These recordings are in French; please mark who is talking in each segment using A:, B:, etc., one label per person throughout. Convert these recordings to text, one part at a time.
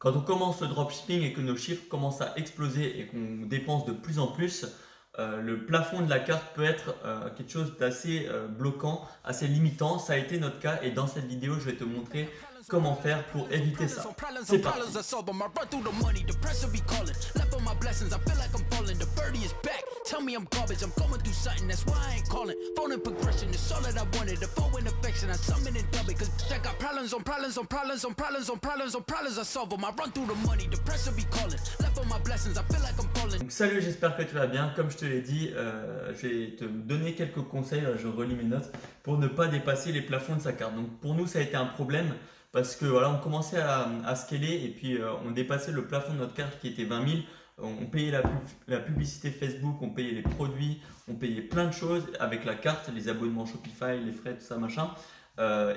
A: Quand on commence le dropshipping et que nos chiffres commencent à exploser et qu'on dépense de plus en plus, le plafond de la carte peut être quelque chose d'assez bloquant, assez limitant. Ça a été notre cas et dans cette vidéo, je vais te montrer comment faire pour éviter ça. C'est parti.
B: Tell me I'm garbage, I'm going through something, that's why I ain't calling. Phone and progression, it's all that I wanted. The phone and affection, I summon and dub it. Cause I got problems on problems on problems on problems on problems on problems, I solve them. I run through the money, the pressure be calling. Left on my blessings, I feel like I'm falling.
A: Donc salut, j'espère que tu vas bien. Comme je te l'ai dit, je vais te donner quelques conseils, je relis mes notes, pour ne pas dépasser les plafonds de sa carte. Donc pour nous, ça a été un problème parce que voilà, on commençait à scaler et puis on dépassait le plafond de notre carte qui était 20 000. On payait la publicité Facebook, on payait les produits, on payait plein de choses avec la carte, les abonnements Shopify, les frais, tout ça machin.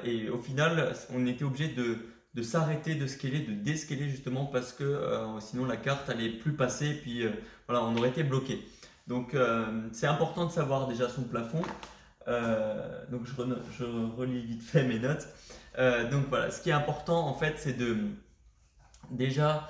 A: Et au final, on était obligé de s'arrêter de scaler, de déscaler justement parce que sinon la carte allait plus passer et puis voilà, on aurait été bloqué. Donc c'est important de savoir déjà son plafond. Donc je relis vite fait mes notes. Donc voilà, ce qui est important en fait, c'est de déjà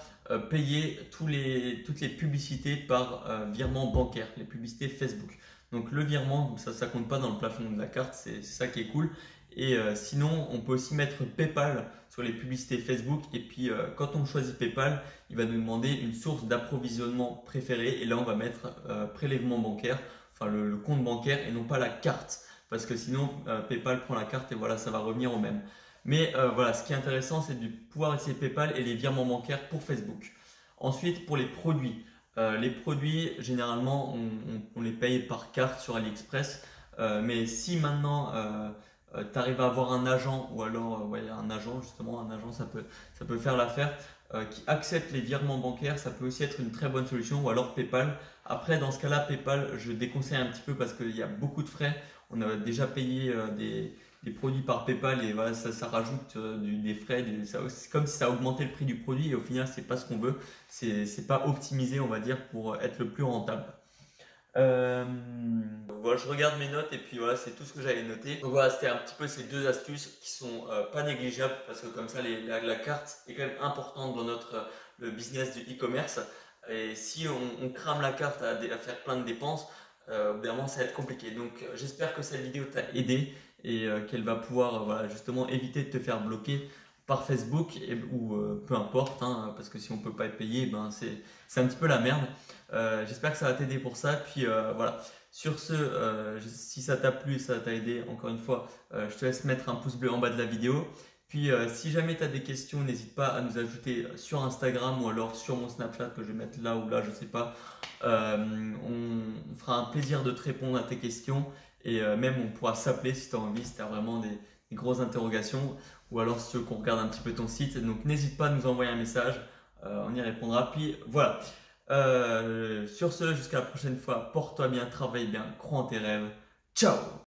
A: payer toutes les publicités par virement bancaire, les publicités Facebook. Donc le virement, ça compte pas dans le plafond de la carte, c'est ça qui est cool. Et sinon, on peut aussi mettre PayPal sur les publicités Facebook. Et puis quand on choisit PayPal, il va nous demander une source d'approvisionnement préférée. Et là, on va mettre prélèvement bancaire, enfin le compte bancaire et non pas la carte. Parce que sinon, PayPal prend la carte et voilà, ça va revenir au même. Mais voilà, ce qui est intéressant, c'est de pouvoir essayer PayPal et les virements bancaires pour Facebook. Ensuite, pour les produits. Les produits, généralement, on les paye par carte sur AliExpress. Mais si maintenant, tu arrives à avoir un agent, ou alors ouais, un agent, justement, un agent, ça peut faire l'affaire, qui accepte les virements bancaires, ça peut aussi être une très bonne solution, ou alors PayPal. Après, dans ce cas-là, PayPal, je déconseille un petit peu parce qu'il y a beaucoup de frais. On a déjà payé des produits par PayPal et voilà, ça rajoute des frais, c'est comme si ça augmentait le prix du produit et au final c'est pas ce qu'on veut, c'est pas optimisé on va dire pour être le plus rentable. Voilà, je regarde mes notes et puis voilà, c'est tout ce que j'avais noté. Donc voilà, c'était un petit peu ces deux astuces qui sont pas négligeables parce que comme ça la carte est quand même importante dans le business du e-commerce et si on crame la carte à faire plein de dépenses, évidemment ça va être compliqué. Donc j'espère que cette vidéo t'a aidé et qu'elle va pouvoir voilà, justement éviter de te faire bloquer par Facebook ou peu importe hein, parce que si on peut pas être payé, ben c'est un petit peu la merde. J'espère que ça va t'aider pour ça. Puis voilà. Sur ce, si ça t'a plu, ça t'a aidé, encore une fois, je te laisse mettre un pouce bleu en bas de la vidéo. Puis si jamais tu as des questions, n'hésite pas à nous ajouter sur Instagram ou alors sur mon Snapchat que je vais mettre là ou là, je sais pas. On fera un plaisir de te répondre à tes questions et même on pourra s'appeler si tu as envie, si tu as vraiment des grosses interrogations ou alors si tu veux qu'on regarde un petit peu ton site. Donc n'hésite pas à nous envoyer un message, on y répondra. Puis voilà. Sur ce, jusqu'à la prochaine fois, porte-toi bien, travaille bien, crois en tes rêves. Ciao!